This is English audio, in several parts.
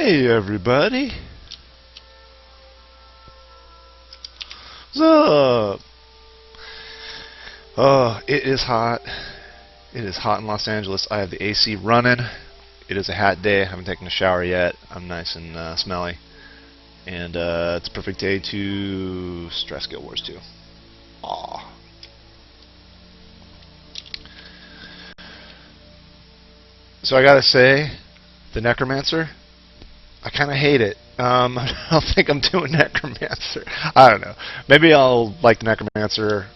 Hey everybody! What's up? Oh, it is hot. It is hot in Los Angeles. I have the AC running. It is a hot day. I haven't taken a shower yet. I'm nice and smelly. And it's a perfect day to stress Guild Wars 2. Aww. So I gotta say, the Necromancer, I kind of hate it. I don't think I'm doing Necromancer. I don't know. Maybe I'll like Necromancer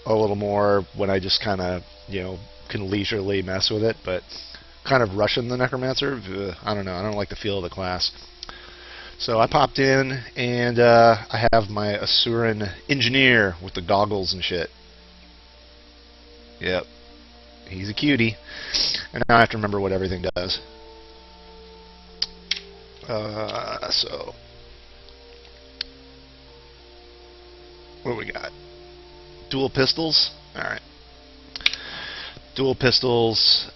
a little more when I just kind of, can leisurely mess with it. But kind of rushing the Necromancer, I don't know. I don't like the feel of the class. So I popped in, and I have my Asuran Engineer with the goggles and shit. Yep. He's a cutie. And now I have to remember what everything does. So what do we got? Dual pistols. All right. Dual pistols.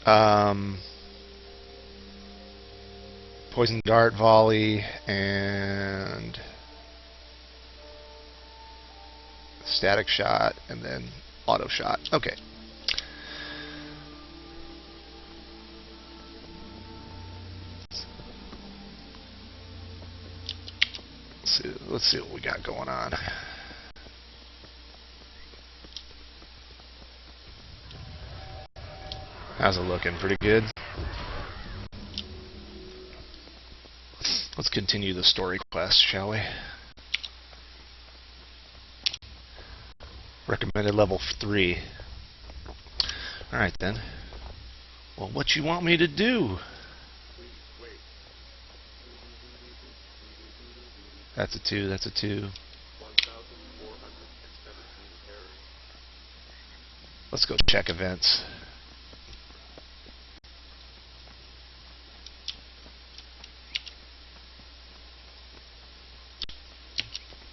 Poison dart, volley, and static shot, and then auto shot. Okay. Let's see what we got going on. How's it looking? Pretty good. Let's continue the story quest, shall we? Recommended level 3. Alright then. Well, what you want me to do? That's a 2, that's a 2. Let's go check events.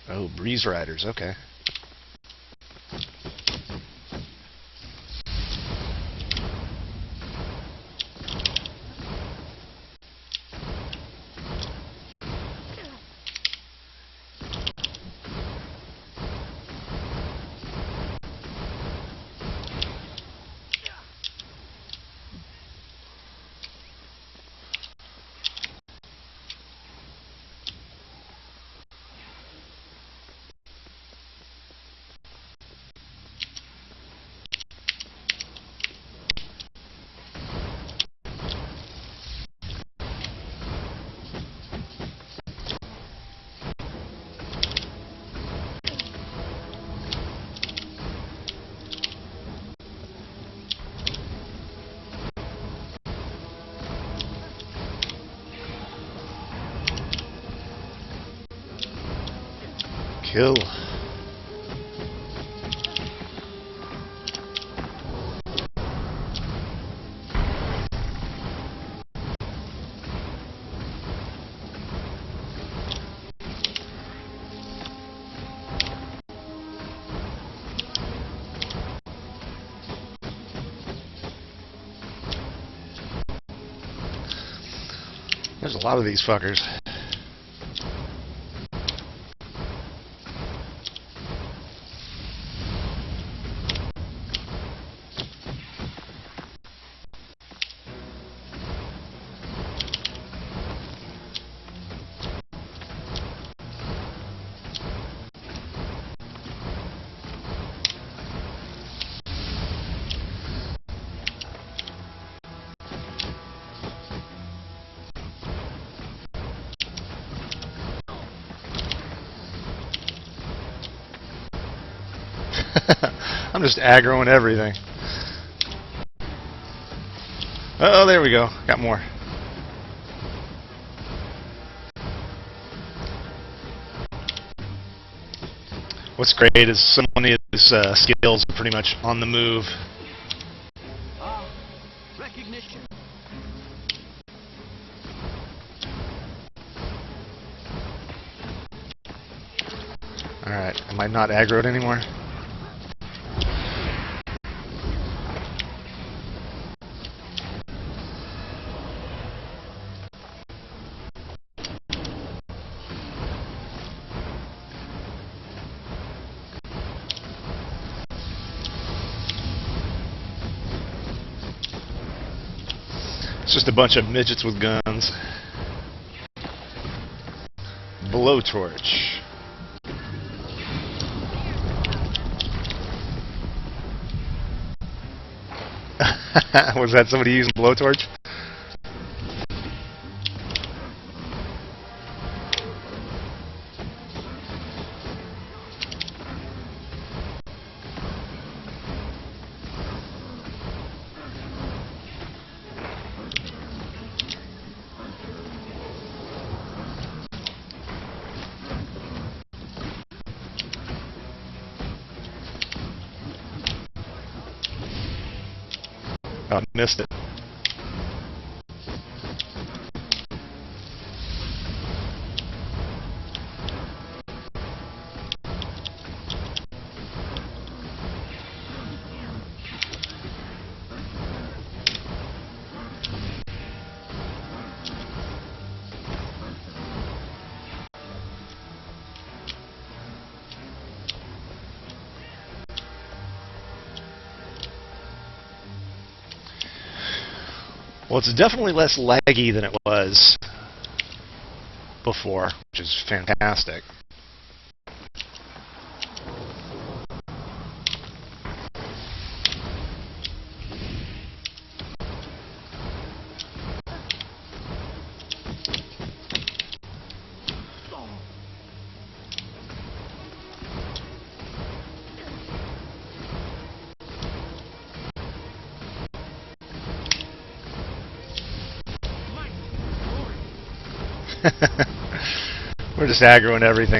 Oh, Breeze Riders, okay. Kill. There's a lot of these fuckers. I'm just aggroing everything. Oh, there we go. Got more. What's great is some of these skills are pretty much on the move. Recognition. Alright, am I not aggroed anymore? It's just a bunch of midgets with guns. Blowtorch. Was that somebody using blowtorch? Oh, missed it. Well, it's definitely less laggy than it was before, which is fantastic. We're just aggroing everything.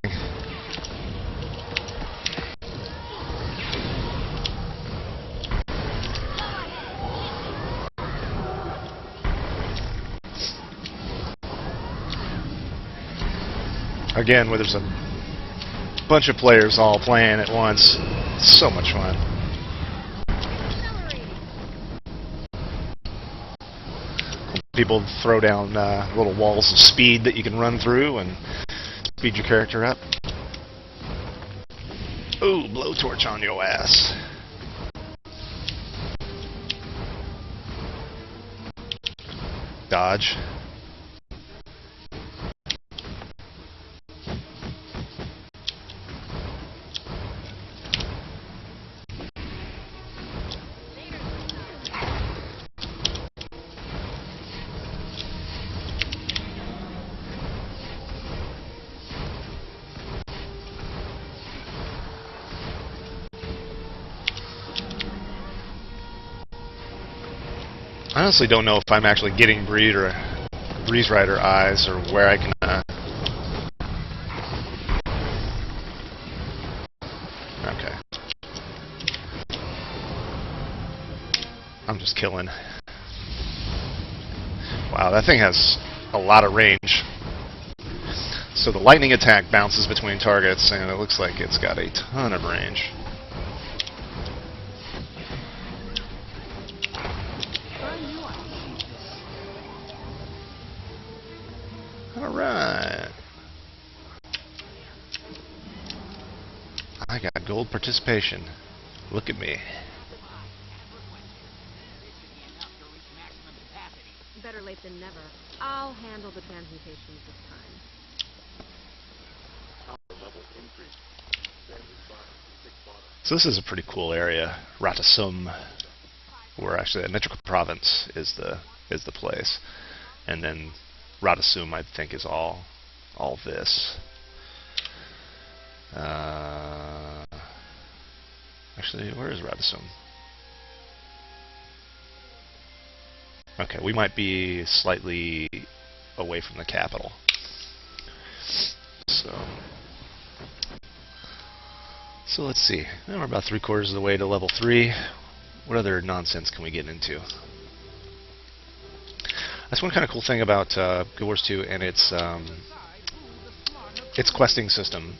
Again, where there's a bunch of players all playing at once. So much fun. People throw down little walls of speed that you can run through and speed your character up. Ooh, blowtorch on your ass. Dodge. I honestly don't know if I'm actually getting Breeze Rider eyes or where I can. Okay. I'm just killing. Wow, that thing has a lot of range. So the lightning attack bounces between targets, and it looks like it's got a ton of range. Alright. I got gold participation. Look at me. Better late than never. I'll handle the transmutations this time. So this is a pretty cool area. Ratasum, where actually Metrica Province is the place. And then Ratasum, I think, is all this. Actually, where is Ratasum? Okay, we might be slightly away from the capital. So let's see. Now we're about 3/4 of the way to level 3. What other nonsense can we get into? That's one kind of cool thing about Guild Wars 2 and its questing system.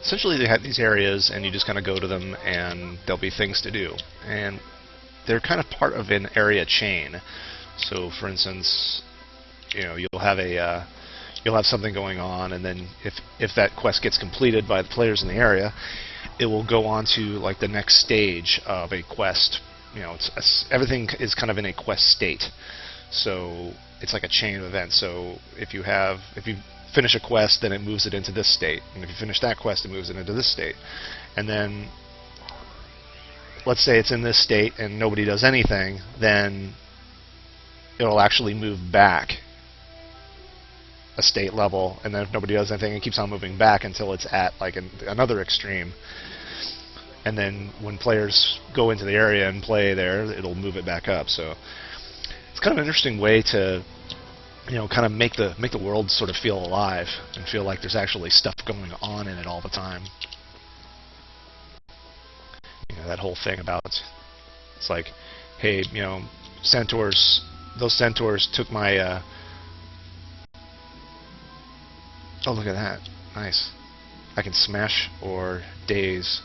Essentially, they have these areas, and you just kind of go to them, and there'll be things to do. And they're kind of part of an area chain. So, for instance, you know, you'll have something going on, and then if that quest gets completed by the players in the area, it will go on to like the next stage of a quest. You know, everything is kind of in a quest state. So it's like a chain of events. So if you finish a quest, then it moves it into this state, and if you finish that quest, it moves it into this state. And then let's say it's in this state and nobody does anything, then it'll actually move back a state level, and then if nobody does anything, it keeps on moving back until it's at like another extreme. And then when players go into the area and play there, it'll move it back up. So it's kind of an interesting way to, kind of make the world sort of feel alive and feel like there's actually stuff going on in it all the time. That whole thing about, it's like, hey, centaurs, those centaurs took my, oh, look at that. Nice. I can smash or daze.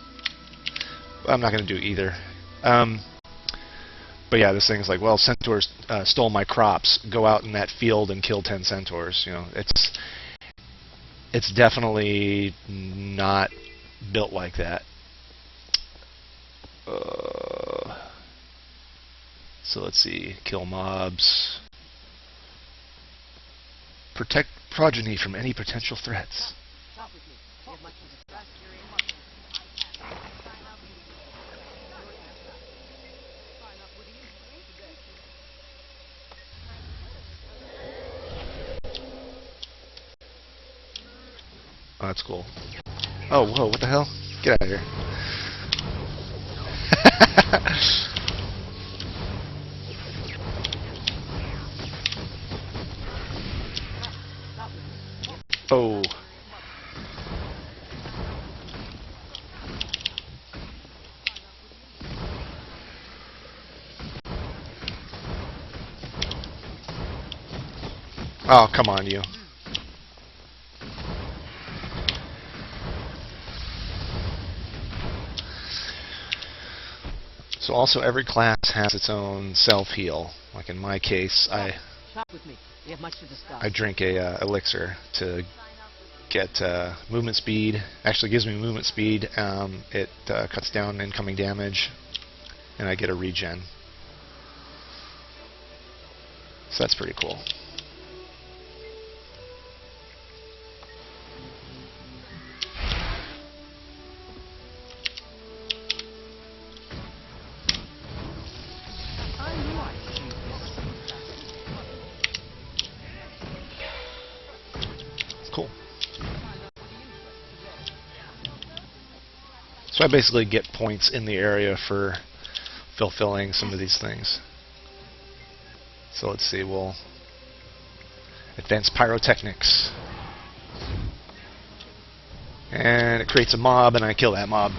I'm not going to do either. But yeah, this thing's like, well, centaurs stole my crops. Go out in that field and kill 10 centaurs. It's definitely not built like that. So let's see. Kill mobs. Protect progeny from any potential threats. Oh, that's cool. Oh, whoa, what the hell? Get out of here. Oh. Oh, come on, you. So also every class has its own self-heal. Like in my case, I drink a elixir to get movement speed. Actually gives me movement speed. It cuts down incoming damage, and I get a regen. So that's pretty cool. Cool. So I basically get points in the area for fulfilling some of these things. So let's see, we'll advance pyrotechnics. And it creates a mob, and I kill that mob.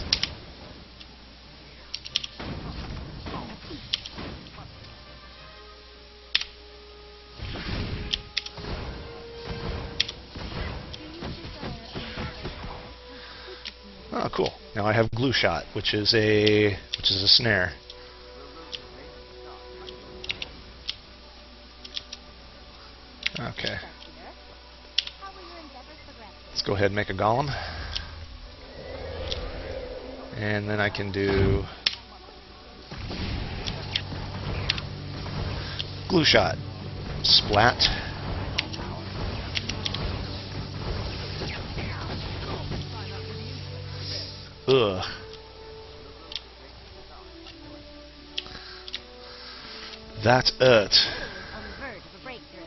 Oh, cool. Now I have glue shot, which is a snare. Okay. Let's go ahead and make a golem. And then I can do glue shot. Splat. Ugh. That's it. On the verge of a breakthrough.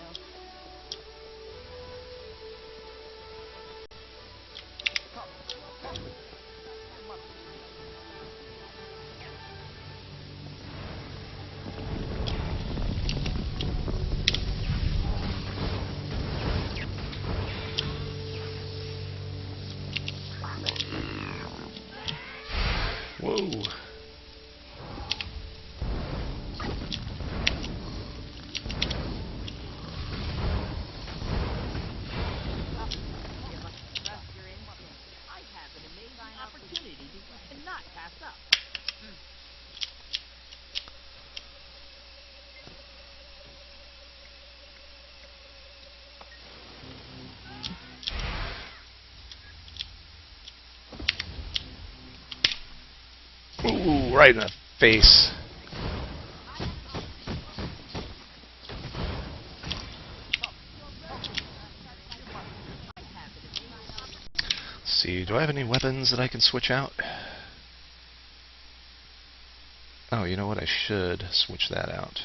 Whoa. Ooh, right in the face. do I have any weapons that I can switch out? Oh, you know what? I should switch that out.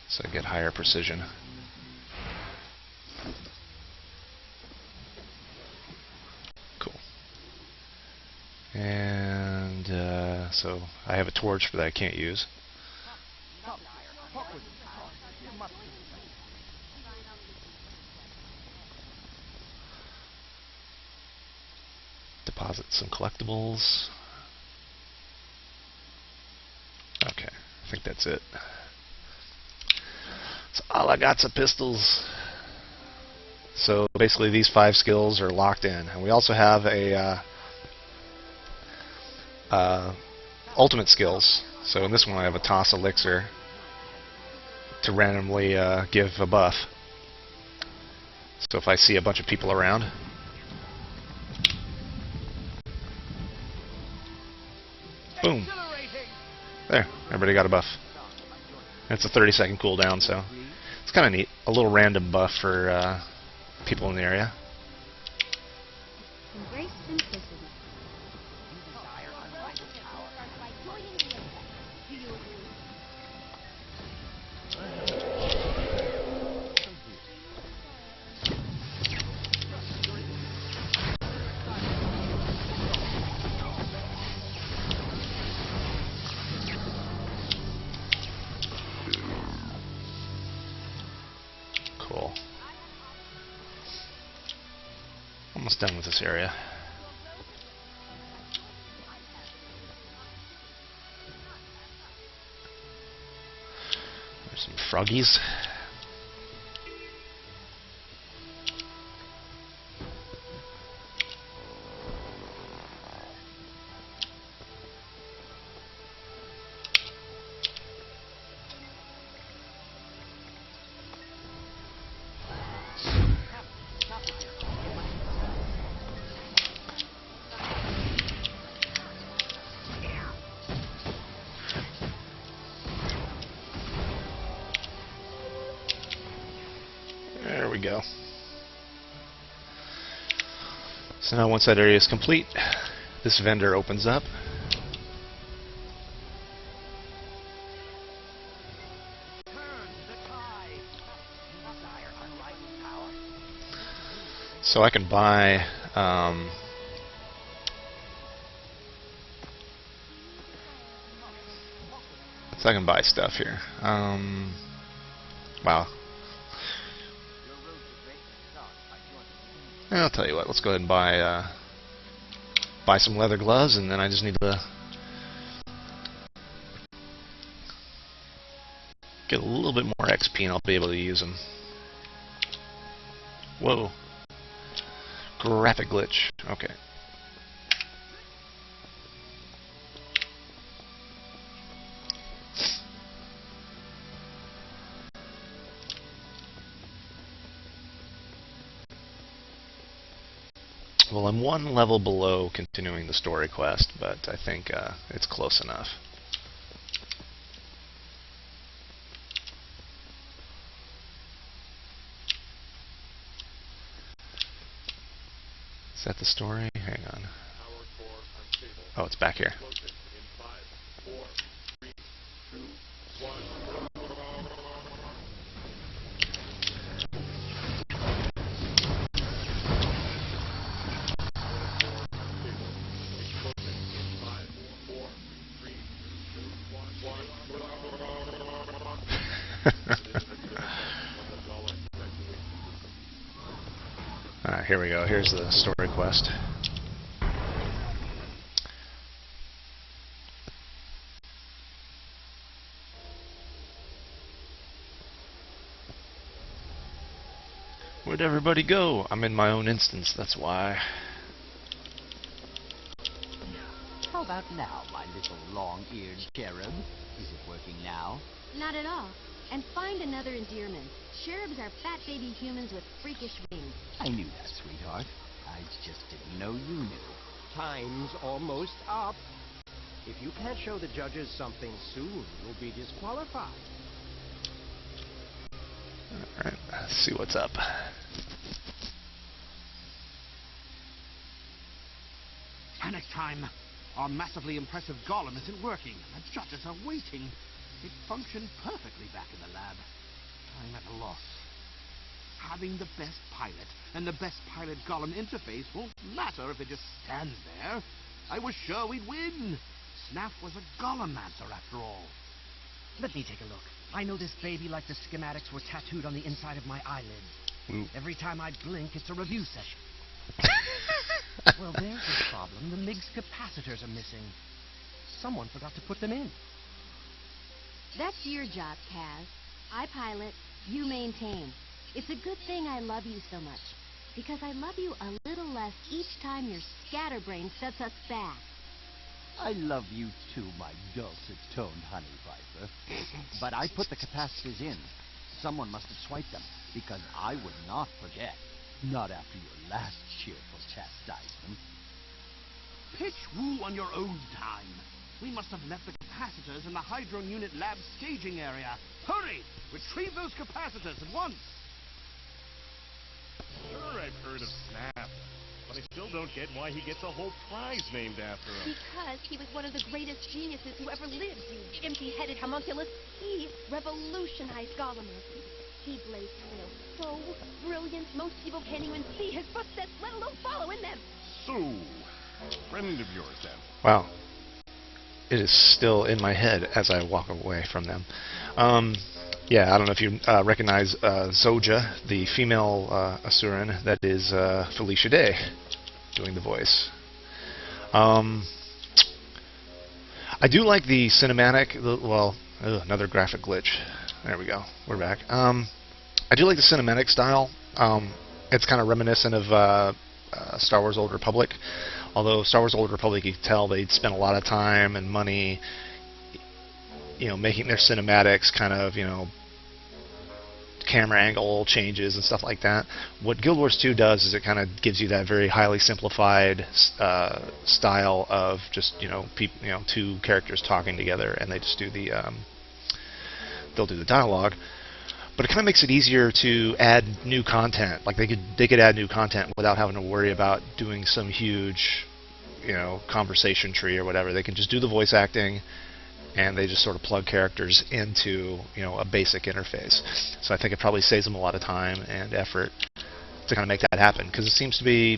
So I get higher precision. Cool. And so I have a torch that I can't use. Deposit some collectibles. Okay, I think that's it. So all I got's are pistols. So basically these 5 skills are locked in. And we also have a ultimate skills. So in this one I have a toss elixir to randomly give a buff. So if I see a bunch of people around, boom. There, everybody got a buff. It's a 30-second cooldown, so it's kind of neat. A little random buff for people in the area. Embrace simplicity. Cool. Almost done with this area. There's some froggies. There we go. So now once that area is complete, this vendor opens up. So I can buy so I can buy stuff here. Wow. I'll tell you what, let's go ahead and buy some leather gloves, and then I just need to get a little bit more XP and I'll be able to use them. Whoa. Graphic glitch. Okay. Well, I'm 1 level below continuing the story quest, but I think it's close enough. Is that the story? Hang on. Oh, it's back here. Alright, here we go. Here's the story quest. Where'd everybody go? I'm in my own instance, that's why. How about now, my little long-eared cherub? Is it working now? Not at all. And find another endearment. Cherubs are fat baby humans with freakish wings. I knew that, sweetheart. I just didn't know you knew. Time's almost up. If you can't show the judges something soon, you'll be disqualified. Alright, let's see what's up. Panic time. Our massively impressive golem isn't working. The judges are waiting. It functioned perfectly back in the lab. I'm at a loss. Having the best pilot and the best pilot golem interface won't matter if it just stands there. I was sure we'd win. Snaff was a golemancer after all. Let me take a look. I know this baby like the schematics were tattooed on the inside of my eyelids. Ooh. Every time I blink, it's a review session. Well, there's the problem. The MIG's capacitors are missing. Someone forgot to put them in. That's your job, Kaz. I pilot, you maintain. It's a good thing I love you so much, because I love you a little less each time your scatterbrain sets us back. I love you too, my dulcet-toned honey viper. But I put the capacitors in. Someone must have swiped them, because I would not forget. Not after your last cheerful chastisement. Pitch woo on your own time. We must have left the capacitors in the Hydron Unit lab staging area. Hurry! Retrieve those capacitors at once! Sure, I've heard of Snap, but I still don't get why he gets a whole prize named after him. Because he was one of the greatest geniuses who ever lived, you empty-headed homunculus. He revolutionized golemism. He blazed trails so brilliant, most people can't even see his footsteps, let alone follow in them. So, friend of yours then? Wow. It is still in my head as I walk away from them. Yeah, I don't know if you recognize Zoja, the female Asuran. That is Felicia Day doing the voice. I do like the cinematic, well, another graphic glitch. There we go. We're back. I do like the cinematic style. It's kind of reminiscent of Star Wars Old Republic. Although Star Wars Old Republic, you could tell they'd spent a lot of time and money, making their cinematics kind of, camera angle changes and stuff like that. What Guild Wars 2 does is it kind of gives you that very highly simplified style of just, two characters talking together, and they just do they'll do the dialogue. But it kind of makes it easier to add new content. Like they could add new content without having to worry about doing some huge, conversation tree or whatever. They can just do the voice acting, and they just sort of plug characters into, a basic interface. So I think it probably saves them a lot of time and effort to kind of make that happen, because it seems to be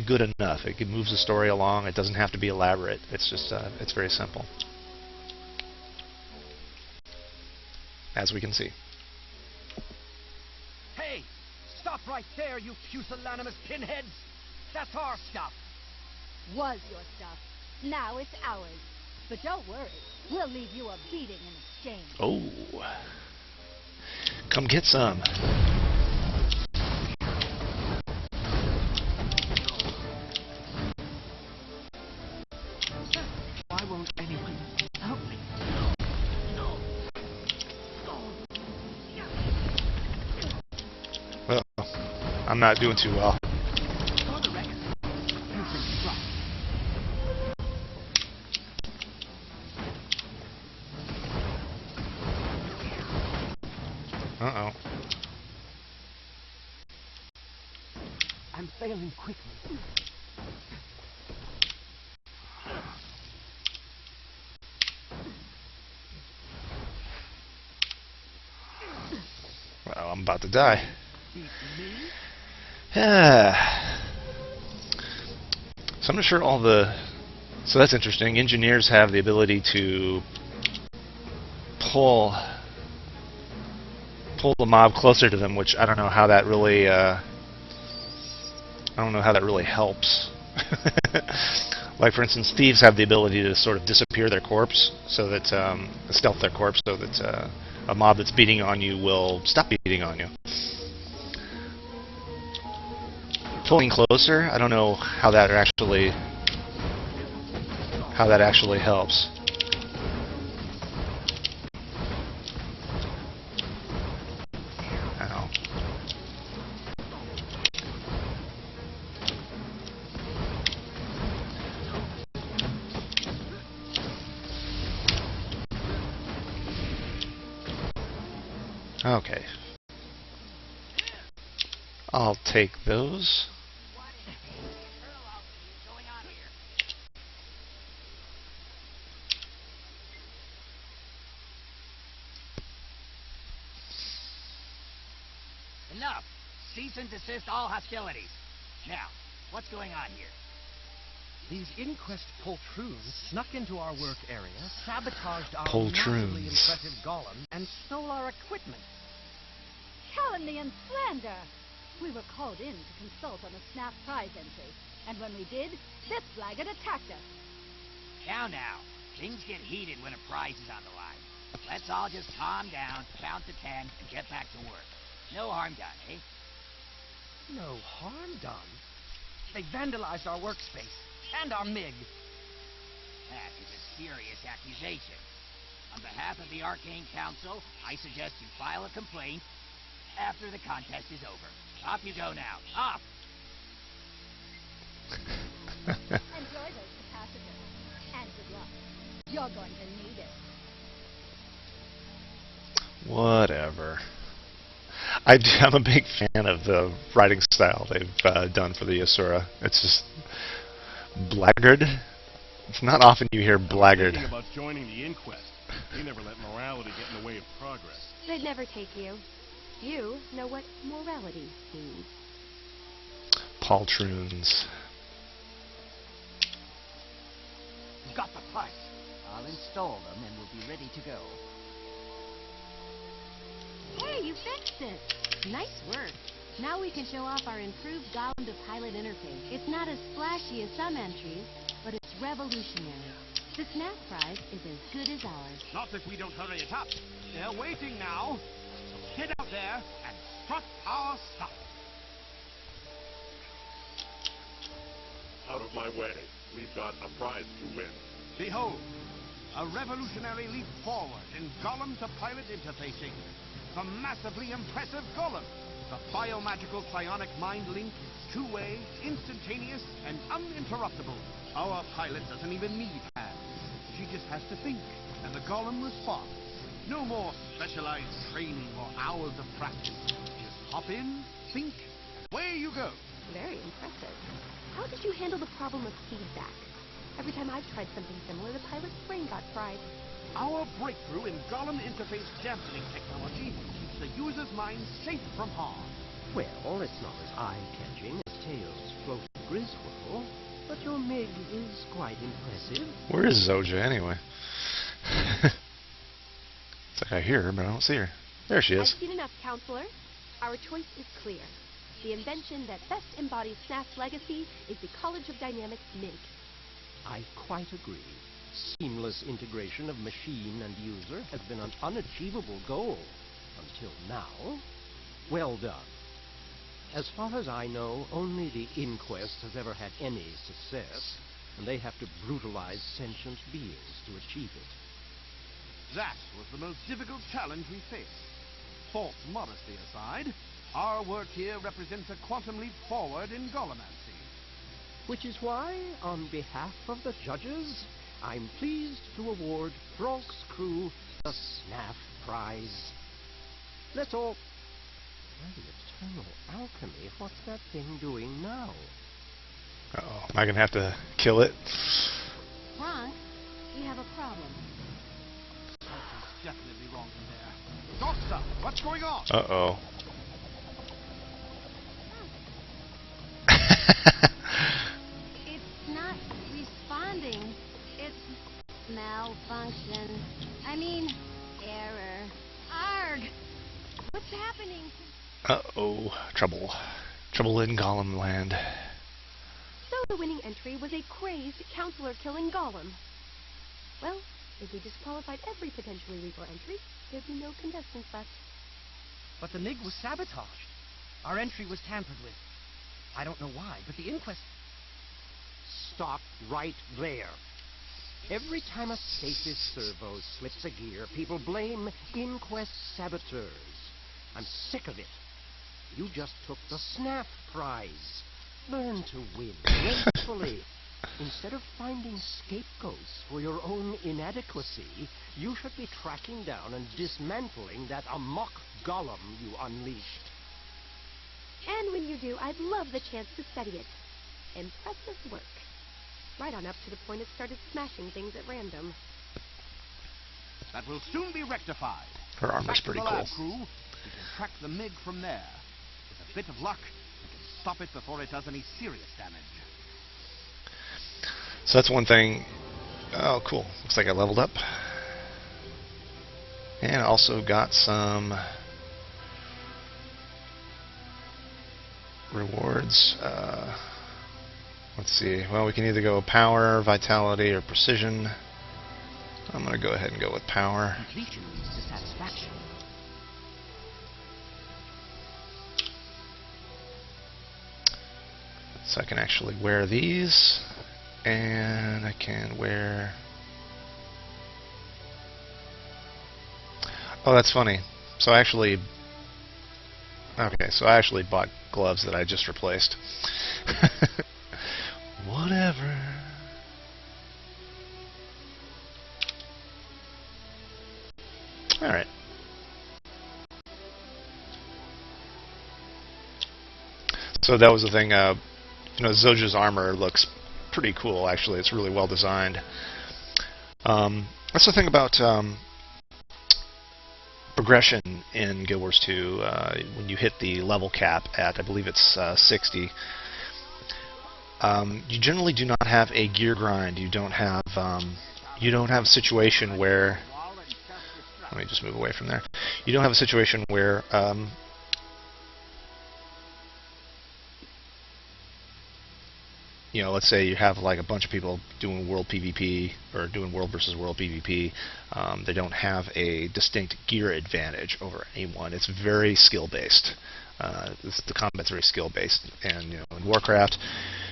good enough. It moves the story along. It doesn't have to be elaborate. It's just it's very simple, as we can see. Hey! Stop right there, you pusillanimous pinheads! That's our stuff! Was your stuff. Now it's ours. But don't worry, we'll leave you a beating in exchange. Oh. Come get some. Why won't anyone help me? Well, I'm not doing too well. For the record, you've been struck. Uh-oh. I'm failing quickly. Well, I'm about to die. Beat me? Yeah. So I'm not sure all the... So that's interesting. Engineers have the ability to pull the mob closer to them, which I don't know how that really helps. Like, for instance, thieves have the ability to sort of disappear their corpse, so that stealth their corpse, so that a mob that's beating on you will stop beating on you. Pulling closer, I don't know how that actually helps. Ow. Okay. I'll take those. cease and desist all hostilities. Now, what's going on here? These Inquest poltroons snuck into our work area, sabotaged our Poltroons. massively impressive golem, and stole our equipment. Calumny and slander! We were called in to consult on the Snap prize entry, and when we did, this blackguard attacked us. Now. Things get heated when a prize is on the line. Let's all just calm down, count to 10, and get back to work. No harm done, eh? No harm done. They vandalized our workspace and our MiG. That is a serious accusation. On behalf of the Arcane Council, I suggest you file a complaint after the contest is over. Off you go now. Off! Enjoy those capacitors. And good luck. You're going to need it. Whatever. I'm a big fan of the writing style they've done for the Asura. It's just blackguard. It's not often you hear blackguard. Thinking about joining the Inquest. They never let morality get in the way of progress. They'd never take you. You know what morality means. Poltroons. Got the parts. I'll install them and we'll be ready to go. Hey, you fixed it! Nice work. Now we can show off our improved Golem to Pilot interface. It's not as flashy as some entries, but it's revolutionary. The Snap prize is as good as ours. Not if we don't hurry it up. They're waiting now. Get out there and strut our stuff. Out of my way. We've got a prize to win. Behold, a revolutionary leap forward in Golem to Pilot interfacing. The massively impressive Golem. The biomagical psionic mind link is two-way, instantaneous, and uninterruptible. Our pilot doesn't even need hands. She just has to think, and the Golem responds. No more specialized training or hours of practice. Just hop in, think, away you go. Very impressive. How did you handle the problem of feedback? Every time I've tried something similar, the pilot's brain got fried. Our breakthrough in Golem interface dampening technology keeps the user's mind safe from harm. Well, it's not as eye-catching as Tails' float Griswold, but your MiG is quite impressive. Where is Zoja anyway? It's like I hear her, but I don't see her. There she I've is. seen enough, Counselor. Our choice is clear. The invention that best embodies Snap's legacy is the College of Dynamics MiG. I quite agree. Seamless integration of machine and user has been an unachievable goal until now. Well done. As far as I know, only the Inquest has ever had any success, and they have to brutalize sentient beings to achieve it. That was the most difficult challenge we faced. False modesty aside, our work here represents a quantum leap forward in Golemancy. Which is why, on behalf of the judges, I'm pleased to award Bronx Crew the Snap Prize. Let's all... The eternal alchemy, what's that thing doing now? Uh-oh. Am I going to have to kill it? Frank, we have a problem. Something's definitely wrong in there. Doctor, what's going on? Uh-oh. It's not responding. It's malfunction. I mean, error. Arg! What's happening? Uh-oh. Trouble. Trouble in Golem land. So the winning entry was a crazed counselor-killing golem. Well, if we disqualified every potentially legal entry, there'd be no contestants left. But the MiG was sabotaged. Our entry was tampered with. I don't know why, but the Inquest... Stop right there. Every time a stasis servo slips a gear, people blame Inquest saboteurs. I'm sick of it. You just took the Snap Prize. Learn to win gracefully. Instead of finding scapegoats for your own inadequacy, you should be tracking down and dismantling that amok golem you unleashed. And when you do, I'd love the chance to study it. Impressive work. Right on up to the point it started smashing things at random. That will soon be rectified. Her armor's Back to pretty the cool. lab, crew. We can track the MiG from there. If bit of luck, we can stop it before it does any serious damage. So that's one thing. Oh, cool. Looks like I leveled up. And I also got some rewards. Let's see. Well, we can either go power, vitality, or precision. I'm going to go ahead and go with power. Completion leads to satisfaction. So I can actually wear these, and I can wear... Oh, that's funny. So I actually... Okay, so I actually bought gloves that I just replaced. Whatever. Alright. So that was the thing, you know, Zojja's armor looks pretty cool, actually. It's really well designed. That's the thing about progression in Guild Wars 2. When you hit the level cap at, I believe it's 60, you generally do not have a gear grind. You don't have a situation where... Let me just move away from there. You don't have a situation where you know, let's say you have like a bunch of people doing world PvP or doing world versus world PvP. They don't have a distinct gear advantage over anyone. It's very skill based. The combat's very skill based, and you know, in Warcraft,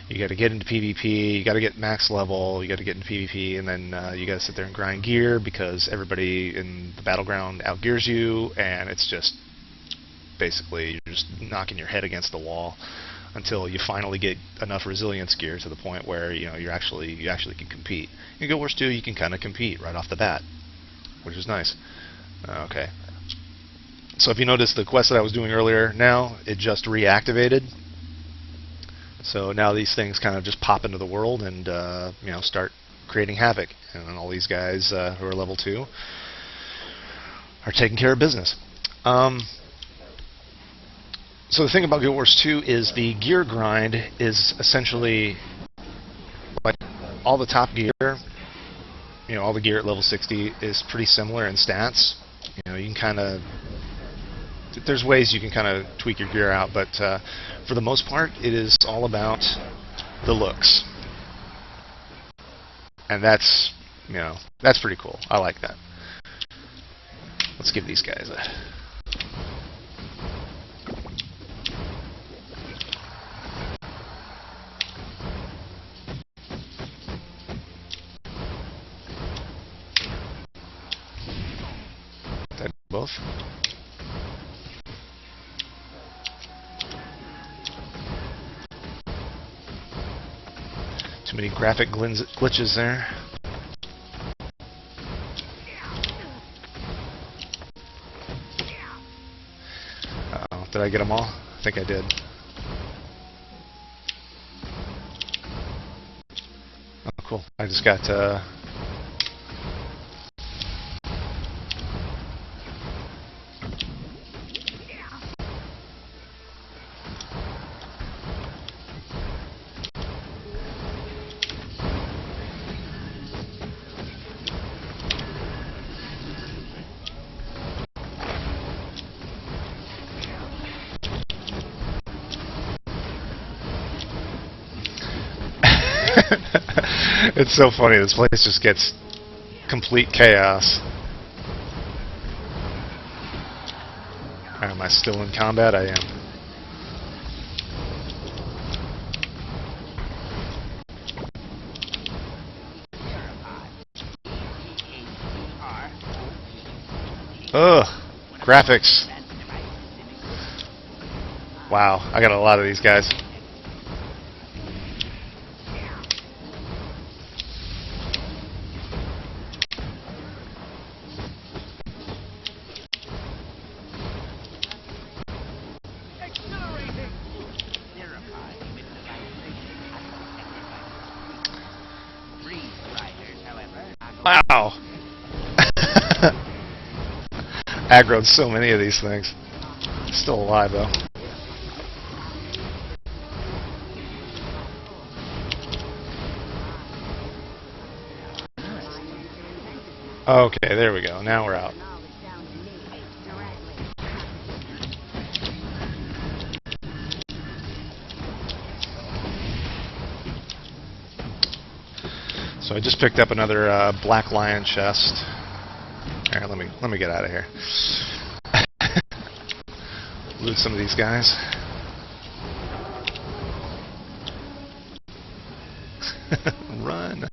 you got to get into PvP, you got to get max level, you got to get into PvP, and then you got to sit there and grind gear because everybody in the battleground outgears you, and it's just basically you're just knocking your head against the wall until you finally get enough resilience gear to the point where you know you actually can compete. In Guild Wars 2, you can kind of compete right off the bat, which is nice. Okay. So if you notice the quest that I was doing earlier, now it just reactivated. So now these things kind of just pop into the world and you know, start creating havoc. And then all these guys who are level 2 are taking care of business. So the thing about Guild Wars 2 is the gear grind is essentially like all the top gear, you know, all the gear at level 60 is pretty similar in stats. You know, you can kind of, there's ways you can kind of tweak your gear out, but for the most part, it is all about the looks. And that's, you know, that's pretty cool. I like that. Let's give these guys a... both. Too many graphic glitches there. Uh-oh, did I get them all? I think I did. Oh, cool. I just got it's so funny, this place just gets complete chaos. Am I still in combat? I am. Ugh, graphics. Wow, I got a lot of these guys. Wow! Aggroed so many of these things. Still alive though. Okay, there we go. Now we're out. So I just picked up another Black Lion chest. All right, let me get out of here. Loot some of these guys. Run.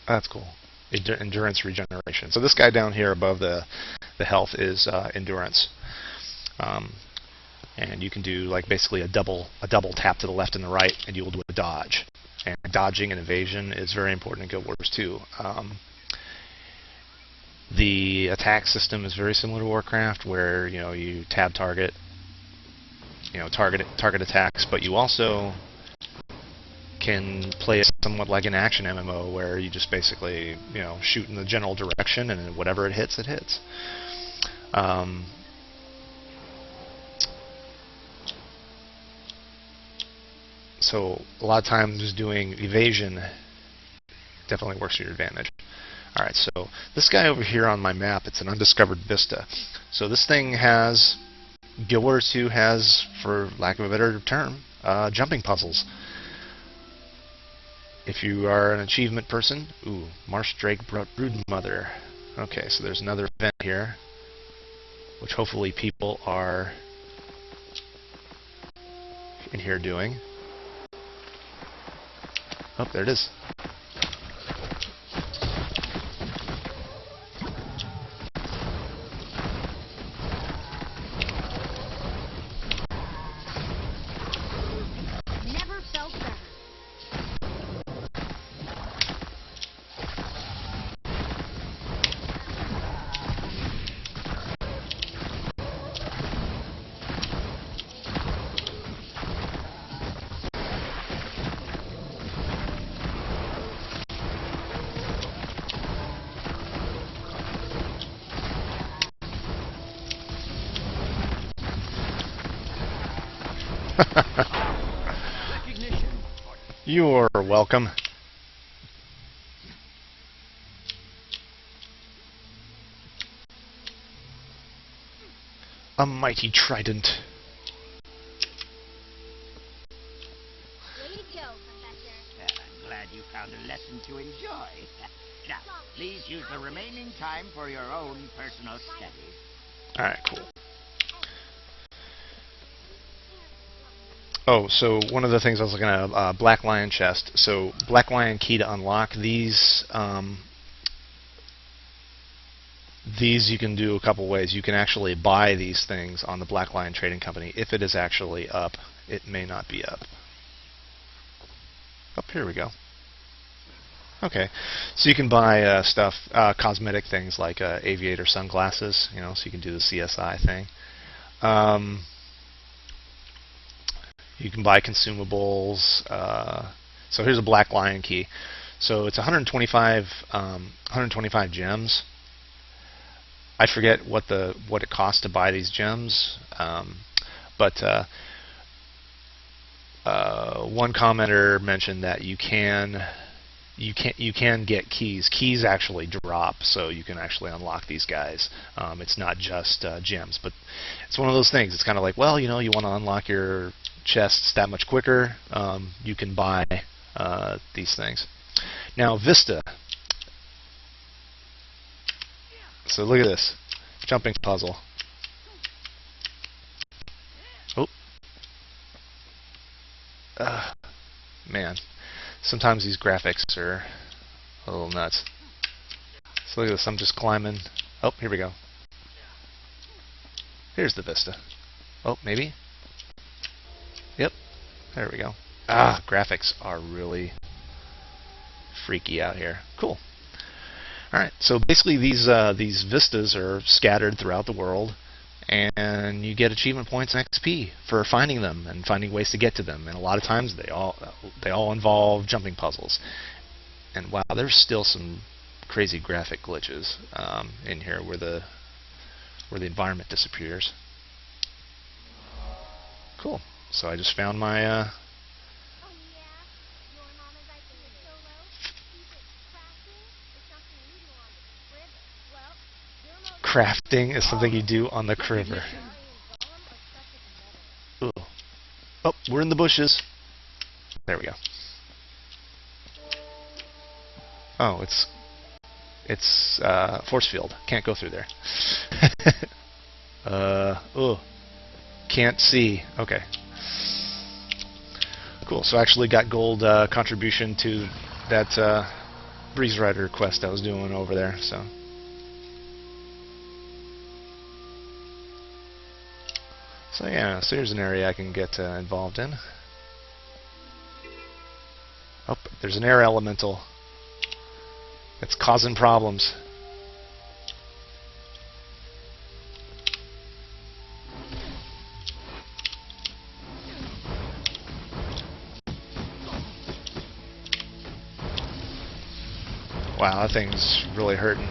That's cool. Endurance regeneration. So this guy down here above the health is endurance, and you can do like basically a double tap to the left and the right, and you will do a dodge. And dodging and evasion is very important in Guild Wars 2. The attack system is very similar to Warcraft, where you tab target, target attacks, but you also can play it somewhat like an action MMO, where you just basically shoot in the general direction, and whatever it hits, it hits. So a lot of times doing evasion definitely works to your advantage. Alright, so this guy over here on my map, it's an undiscovered vista. So this thing has, Guild Wars 2 has, for lack of a better term, jumping puzzles. If you are an achievement person, ooh, Marsh Drake Broodmother. Okay, so there's another event here, which hopefully people are in here doing. Oh, there it is. Never felt better. You're welcome. A mighty trident. Way to go, Professor. I'm glad you found a lesson to enjoy. Now, please use the remaining time for your own personal studies. Alright, cool. Oh, so one of the things I was looking at, Black Lion chest. So Black Lion key to unlock these. These you can do a couple ways. You can actually buy these things on the Black Lion Trading Company. If it is actually up, it may not be up. Oh, here we go. Okay, so you can buy stuff, cosmetic things like aviator sunglasses. So you can do the CSI thing. You can buy consumables. So here's a Black Lion key. So it's 125 gems. I forget what it costs to buy these gems, but one commenter mentioned that you can get keys. Keys actually drop, so you can actually unlock these guys. It's not just gems, but it's one of those things. It's kind of like, well, you want to unlock your chests that much quicker. You can buy these things. Now, Vista. So look at this jumping puzzle. Oh, man. Sometimes these graphics are a little nuts. So look at this. I'm just climbing. Oh, here we go. Here's the vista. Oh, maybe. Yep. There we go. Graphics are really freaky out here. Cool. Alright, so basically these vistas are scattered throughout the world, and you get achievement points and XP for finding them and finding ways to get to them. And a lot of times they all involve jumping puzzles. And wow, there's still some crazy graphic glitches in here where the environment disappears. Cool. So I just found my crafting is something you do on the Criver. Ooh. Oh, we're in the bushes. There we go. Oh, it's force field. Can't go through there. Oh, can't see. Okay. Cool. So I actually got gold contribution to that Breeze Rider quest I was doing over there. So. So yeah, so here's an area I can get involved in. Oh, there's an air elemental. It's causing problems. Wow, that thing's really hurting.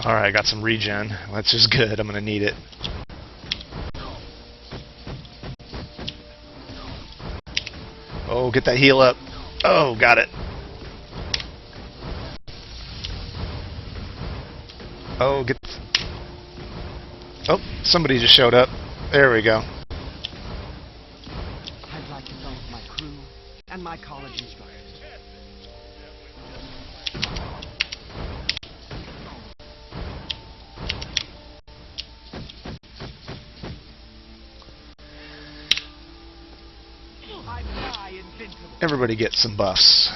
Alright, I got some regen. That's just good. I'm going to need it. Oh, get that heal up. Oh, got it. Oh, get... Oh, somebody just showed up. There we go. I'd like to thank my crew and my college instructors. Everybody gets some buffs.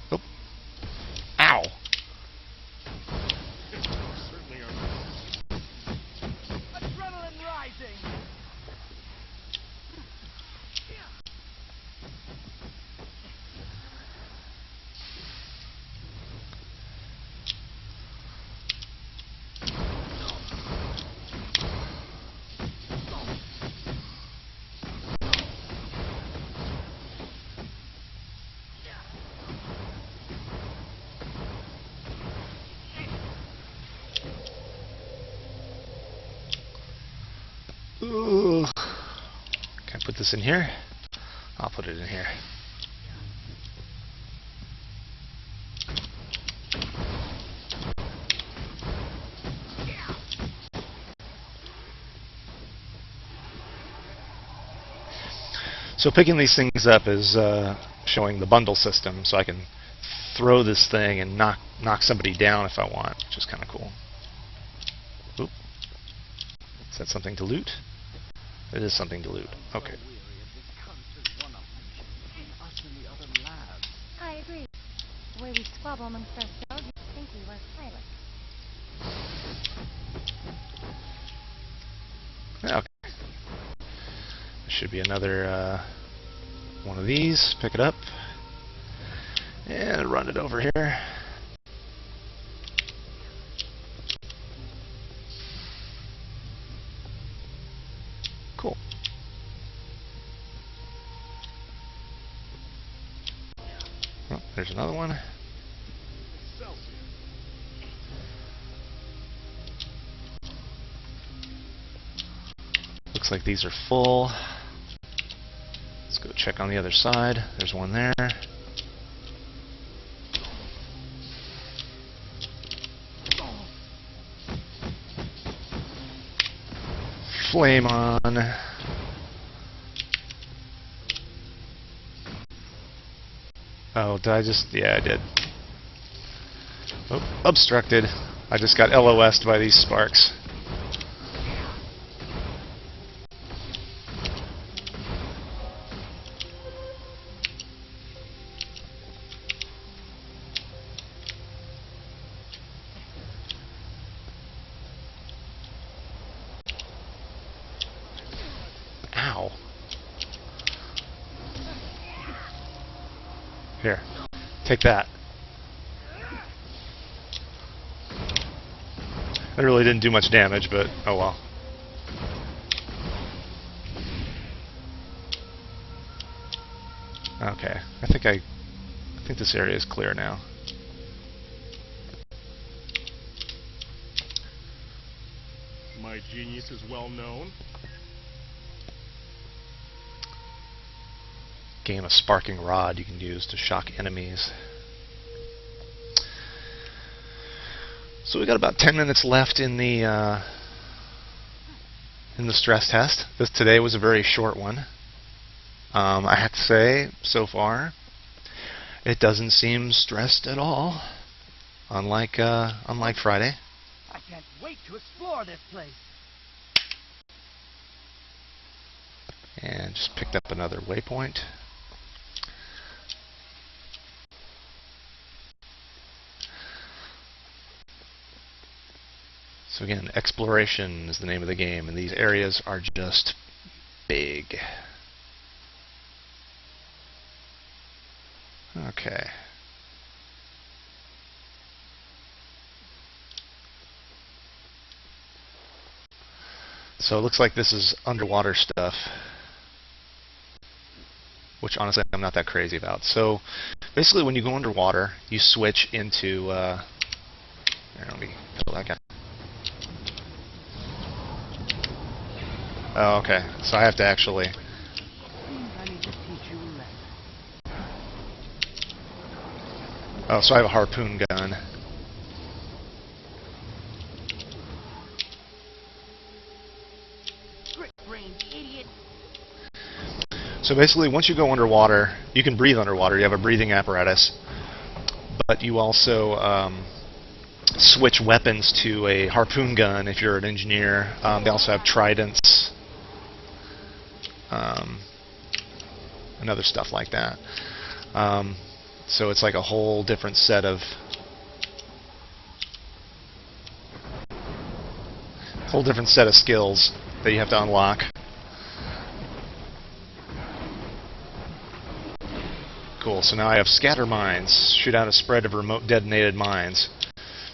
Oh. Ow. Adrenaline rising. Ooh. Can I put this in here? I'll put it in here. So picking these things up is showing the bundle system, so I can throw this thing and knock somebody down if I want, which is kind of cool. Oop. Is that something to loot? It is something to loot. Okay. I agree. The way we squabble amongst ourselves, you'd think we were pilots. Okay. There should be another one of these. Pick it up. And run it over here. Cool. Oh, there's another one. Looks like these are full. Let's go check on the other side. There's one there. Flame on. Oh, did I just... Yeah, I did. Oh, obstructed. I just got LOS'd by these sparks. Ow. Here, take that. It really didn't do much damage, but oh well. Okay, I think this area is clear now. My genius is well known. Gain a sparking rod you can use to shock enemies. So we got about 10 minutes left in the stress test. Today was a very short one. I have to say, so far, it doesn't seem stressed at all, unlike Friday. I can't wait to explore this place. And just picked up another waypoint. So again, exploration is the name of the game, and these areas are just big. Okay. So it looks like this is underwater stuff, which honestly I'm not that crazy about. So basically when you go underwater, you switch into... here, let me kill that guy. Oh, okay. So I have to actually... Oh, so I have a harpoon gun. So basically, once you go underwater, you can breathe underwater. You have a breathing apparatus. But you also switch weapons to a harpoon gun if you're an engineer. They also have tridents. And other stuff like that. So it's like a whole different set of skills that you have to unlock. Cool. So now I have scatter mines. Shoot out a spread of remote detonated mines.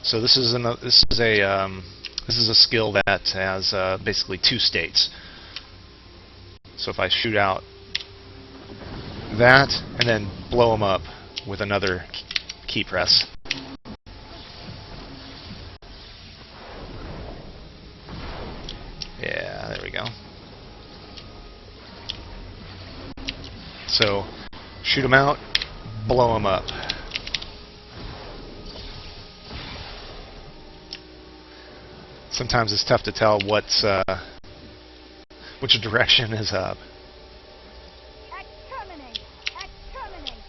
So this is a skill that has basically two states. So if I shoot out that and then blow them up with another key press. Yeah, there we go. So shoot them out, blow them up. Sometimes it's tough to tell which direction is up. Exterminate! Exterminate!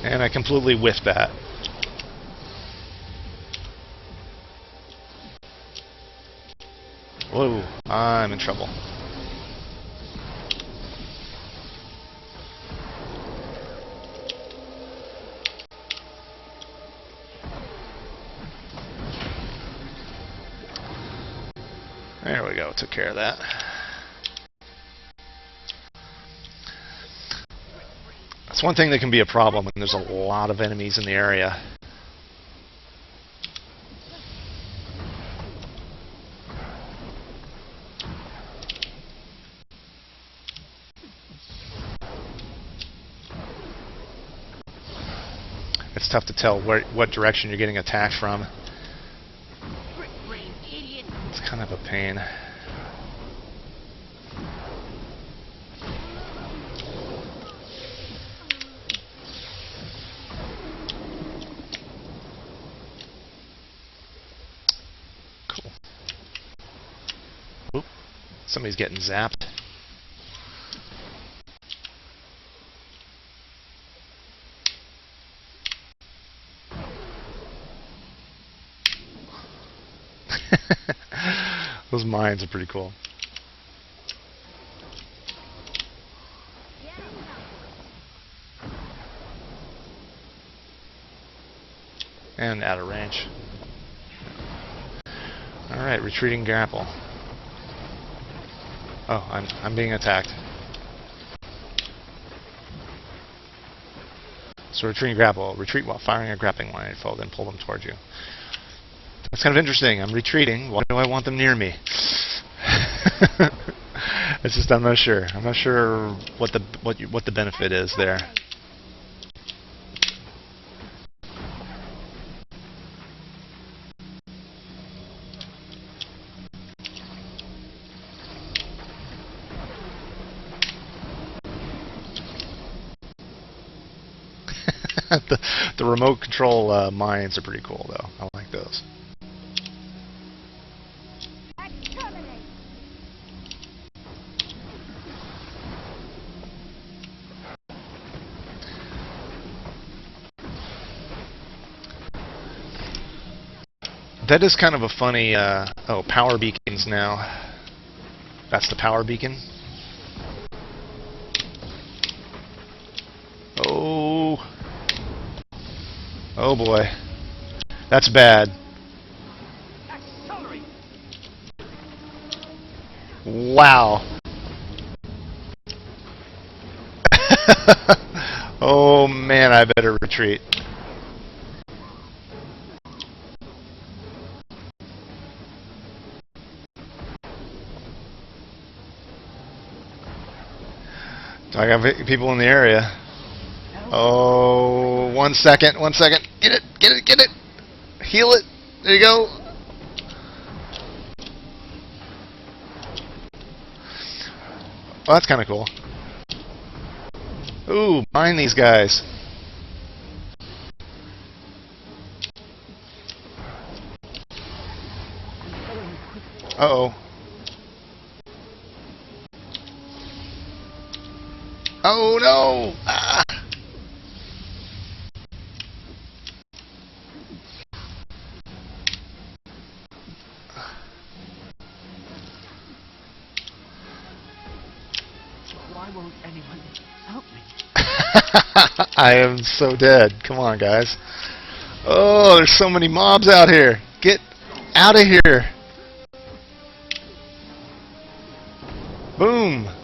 And I completely whiffed that. Whoa, I'm in trouble. There we go, took care of that. That's one thing that can be a problem when there's a lot of enemies in the area. It's tough to tell what direction you're getting attacked from. It's kind of a pain. Cool. Oop. Somebody's getting zapped. Those mines are pretty cool. And out of range. Alright, retreating grapple. Oh, I'm being attacked. So retreating grapple. Retreat while firing a grappling line at foe, then pull them towards you. That's kind of interesting. I'm retreating. Why do I want them near me? It's just I'm not sure. I'm not sure what the benefit is there. the remote control mines are pretty cool, though. I like those. That is kind of a funny... oh, power beacons now. That's the power beacon. Oh... Oh boy. That's bad. Wow. Oh man, I better retreat. I got people in the area. Oh, 1 second, 1 second. Get it, get it, get it. Heal it. There you go. Well, that's kind of cool. Ooh, mine these guys. Uh-oh. Oh no! Ah. Why won't anyone help me? I am so dead. Come on, guys. Oh, there's so many mobs out here. Get out of here. Boom.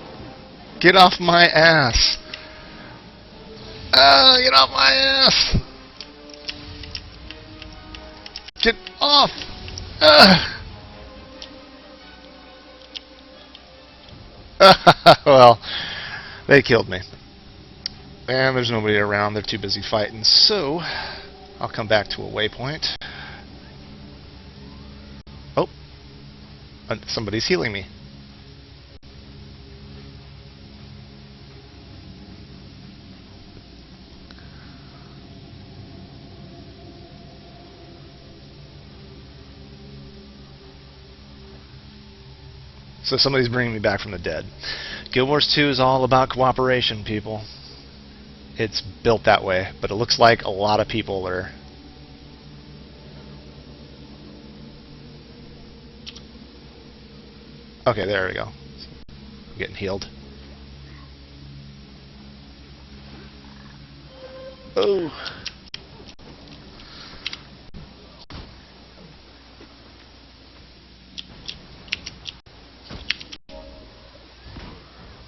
Get off my ass. Get off my ass. Get off. Well, they killed me. And there's nobody around. They're too busy fighting. So, I'll come back to a waypoint. Oh. Somebody's healing me. So somebody's bringing me back from the dead. Guild Wars 2 is all about cooperation, people. It's built that way, but it looks like a lot of people are... Okay, there we go. I'm getting healed. Oh.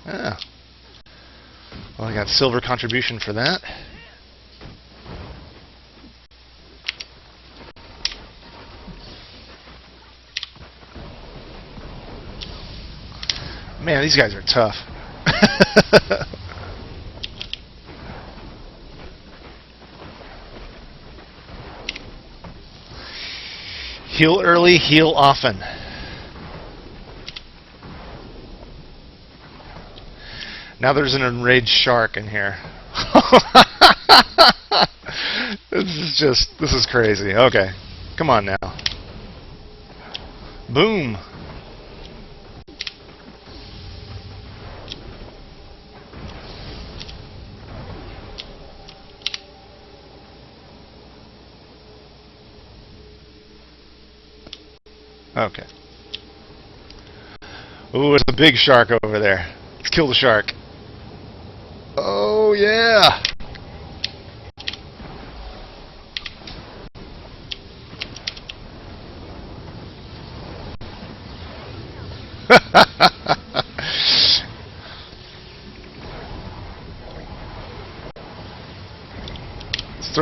Yeah. Well, I got silver contribution for that. Man, these guys are tough. Heal early, heal often. Now there's an enraged shark in here. This is crazy. Okay. Come on now. Boom. Okay. Ooh, there's a big shark over there. Let's kill the shark. Oh, yeah!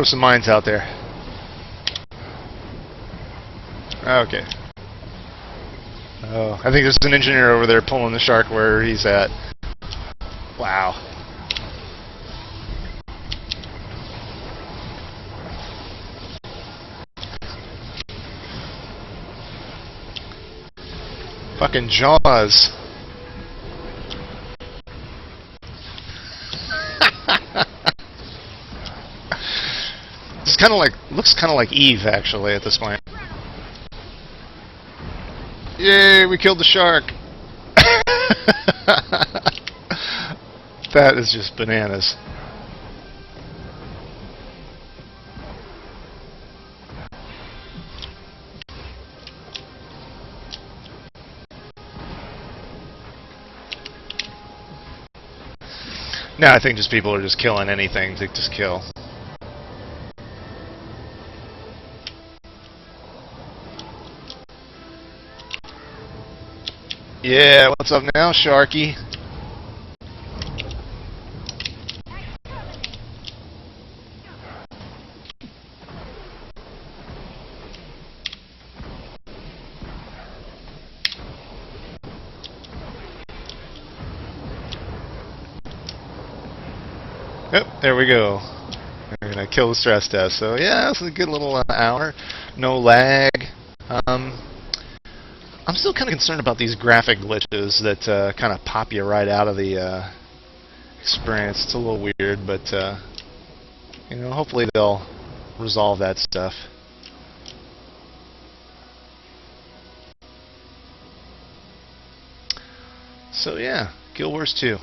some mines out there. Okay. Oh, I think there's an engineer over there pulling the shark where he's at. Wow. Fucking Jaws. It's kind of like, looks kind of like Eve actually at this point. Yay, we killed the shark. That is just bananas. Now I think just people are just killing anything to just kill. Yeah, what's up now, Sharky? Yep, there we go. We're gonna kill the stress test. So yeah, it's a good little hour. No lag. I'm still kind of concerned about these graphic glitches that kind of pop you right out of the experience. It's a little weird, but you know, hopefully they'll resolve that stuff. So yeah, Guild Wars 2.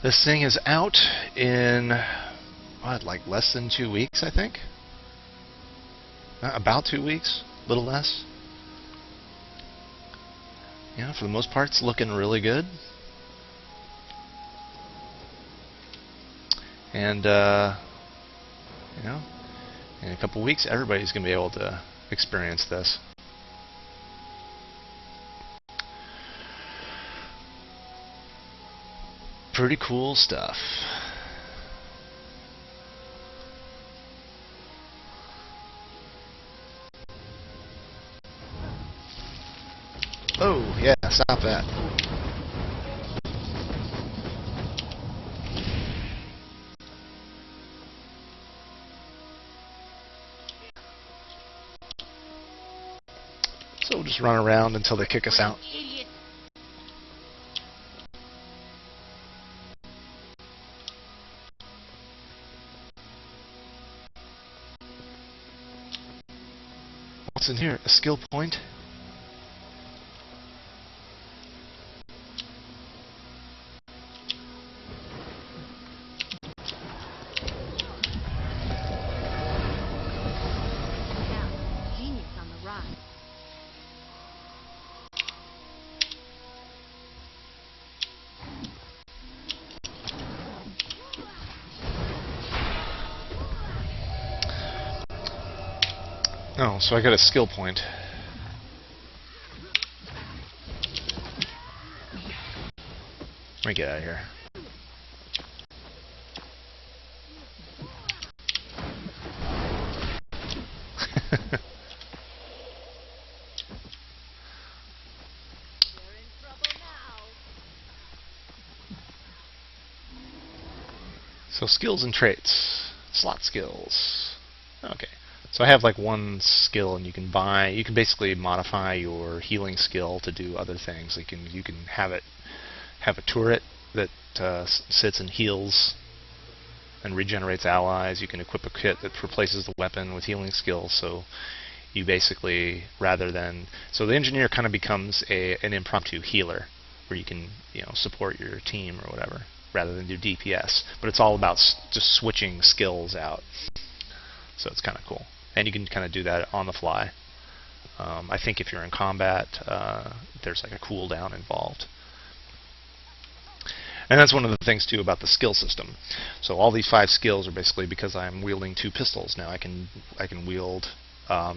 This thing is out in what, like less than 2 weeks, I think. About 2 weeks, a little less. Yeah, for the most part, it's looking really good. And you know, in a couple weeks, everybody's going to be able to experience this. Pretty cool stuff. Oh, yeah, stop that. So we'll just run around until they kick us out. What's in here? A skill point? Genius on the rise. Oh, so I got a skill point. Let me get out of here. So skills and traits. Slot skills. Okay. So I have like one skill, and you can basically modify your healing skill to do other things. You can have a turret that sits and heals and regenerates allies. You can equip a kit that replaces the weapon with healing skills. So you basically, so the engineer kind of becomes an impromptu healer, where you can support your team or whatever, rather than do DPS. But it's all about just switching skills out. So it's kind of cool. And you can kind of do that on the fly. I think if you're in combat, there's like a cooldown involved. And that's one of the things too about the skill system. So all these 5 skills are basically because I'm wielding 2 pistols now. I can wield,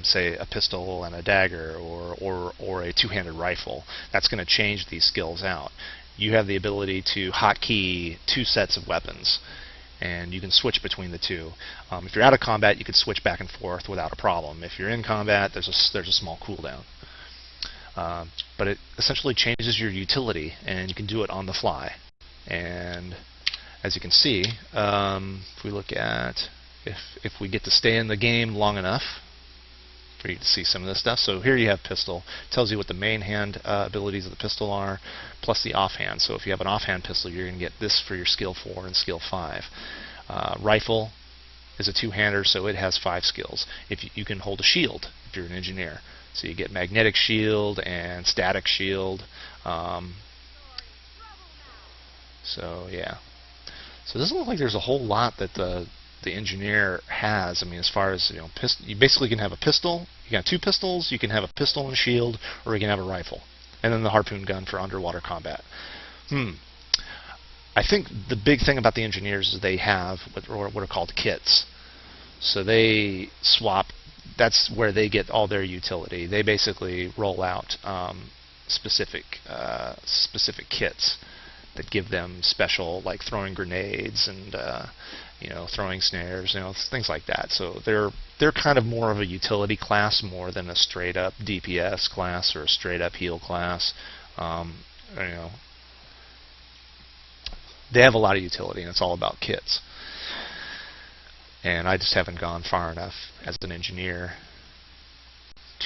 say, a pistol and a dagger, or a two-handed rifle. That's going to change these skills out. you have the ability to hotkey 2 sets of weapons, and you can switch between the two. If you're out of combat, you can switch back and forth without a problem. If you're in combat, there's a small cooldown. But it essentially changes your utility, and you can do it on the fly. And as you can see, if we look at if we get to stay in the game long enough for you to see some of this stuff. So here you have pistol. It tells you what the main hand abilities of the pistol are, plus the offhand. So if you have an offhand pistol, you're going to get this for your skill 4 and skill 5. Rifle is a two-hander, so it has 5 skills. If you can hold a shield if you're an engineer. So you get magnetic shield and static shield. So yeah. So it doesn't look like there's a whole lot that the engineer has. I mean, as far as, you basically can have a pistol. You got 2 pistols. You can have a pistol and a shield, or you can have a rifle, and then the harpoon gun for underwater combat. I think the big thing about the engineers is they have what are called kits. So they swap. That's where they get all their utility. They basically roll out specific kits that give them special, like throwing grenades and throwing snares, things like that. So they're kind of more of a utility class more than a straight up DPS class or a straight up heal class. They have a lot of utility, and it's all about kits. And I just haven't gone far enough as an engineer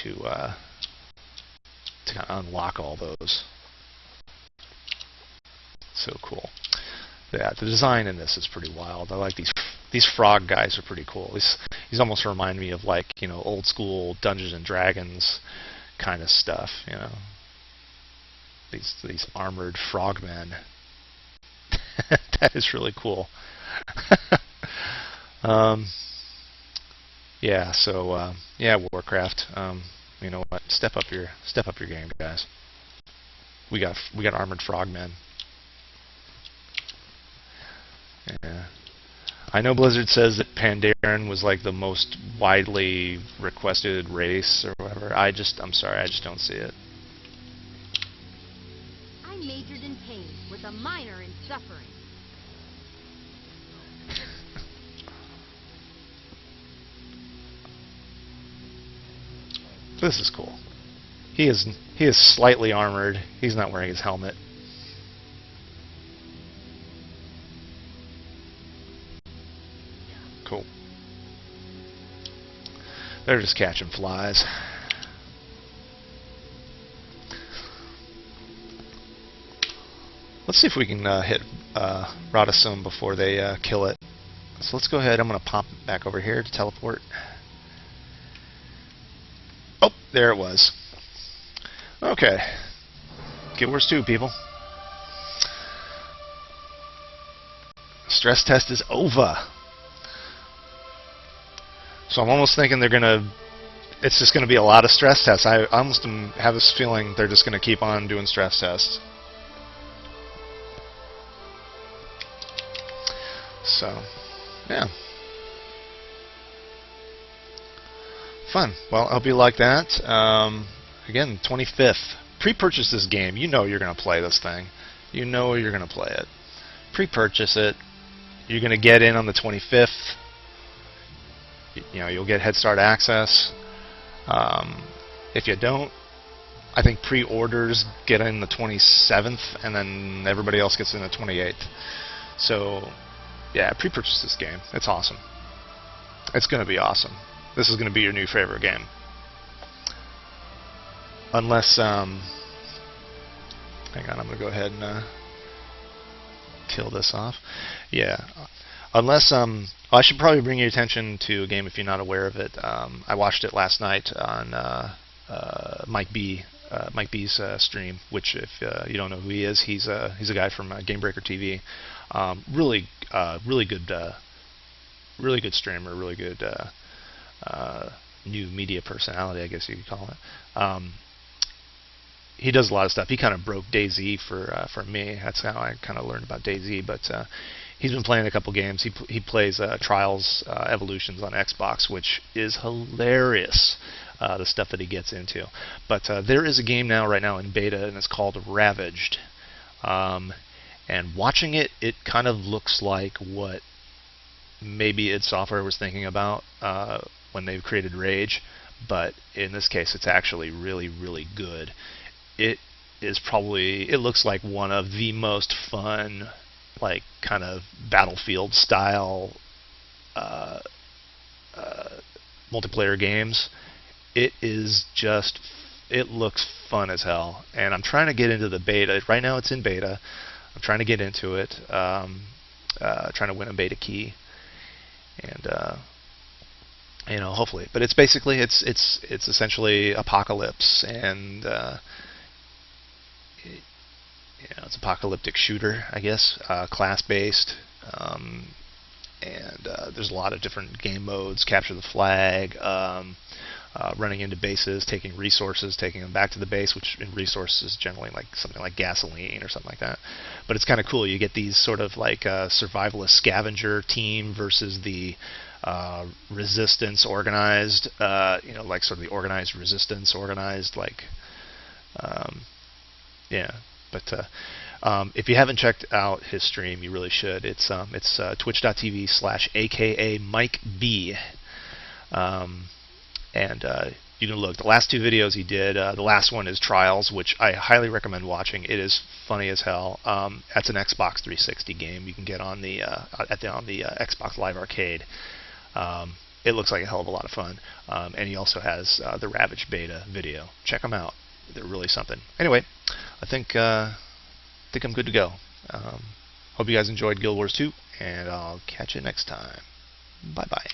to kind of unlock all those. So cool. Yeah, the design in this is pretty wild. I like these frog guys are pretty cool. These almost remind me of, like, old school Dungeons and Dragons kind of stuff. These armored frogmen. That is really cool. Yeah. So yeah, Warcraft. You know what? Step up your game, guys. We got armored frogmen. Yeah. I know Blizzard says that Pandaren was like the most widely requested race or whatever. I'm sorry, I just don't see it. I majored in pain with a minor in suffering. This is cool. He is slightly armored. He's not wearing his helmet. Cool. They're just catching flies. Let's see if we can hit Radisson before they kill it. So let's go ahead. I'm going to pop back over here to teleport. Oh, there it was. Okay. Guild Wars 2, people. Stress test is over. So I'm almost thinking it's just going to be a lot of stress tests. I almost have this feeling they're just going to keep on doing stress tests. So, yeah. Fun. Well, I hope you like that. Again, 25th. Pre-purchase this game. You know you're going to play this thing. You know you're going to play it. Pre-purchase it. You're going to get in on the 25th. You'll get Head Start access. If you don't, I think pre-orders get in the 27th, and then everybody else gets in the 28th. So, yeah, pre-purchase this game. It's awesome. It's going to be awesome. This is going to be your new favorite game. Unless, hang on, I'm going to go ahead and kill this off. Yeah. Unless, I should probably bring your attention to a game if you're not aware of it. I watched it last night on Mike B's stream, which, if you don't know who he is, he's a guy from Gamebreaker TV. Really good streamer, really good new media personality, I guess you could call it. He does a lot of stuff. He kind of broke DayZ for me. That's how I kind of learned about DayZ. But he's been playing a couple games. He plays Trials Evolutions on Xbox, which is hilarious. The stuff that he gets into. But there is a game right now in beta, and it's called Ravaged. And watching it, it kind of looks like what maybe id Software was thinking about when they created Rage, but in this case it's actually really, really good. It looks like one of the most fun, like, kind of Battlefield style multiplayer games. It looks fun as hell, and I'm trying to get into the beta. Right now it's in beta. I'm trying to get into it, trying to win a beta key, and hopefully. But it's basically it's essentially Apocalypse, and it's apocalyptic shooter, I guess, class-based, and there's a lot of different game modes: capture the flag, running into bases, taking resources, taking them back to the base, which in resources is generally like something like gasoline or something like that. But it's kind of cool. You get these sort of like survivalist scavenger team versus the resistance organized, like sort of the organized resistance, organized like, yeah. But if you haven't checked out his stream, you really should. It's twitch.tv/aka Mike B. And you can look. The last two videos he did, the last one is Trials, which I highly recommend watching. It is funny as hell. That's an Xbox 360 game you can get on the Xbox Live Arcade. It looks like a hell of a lot of fun. And he also has the Ravage beta video. Check them out. They're really something. Anyway, I think I'm good to go. Hope you guys enjoyed Guild Wars 2, and I'll catch you next time. Bye-bye.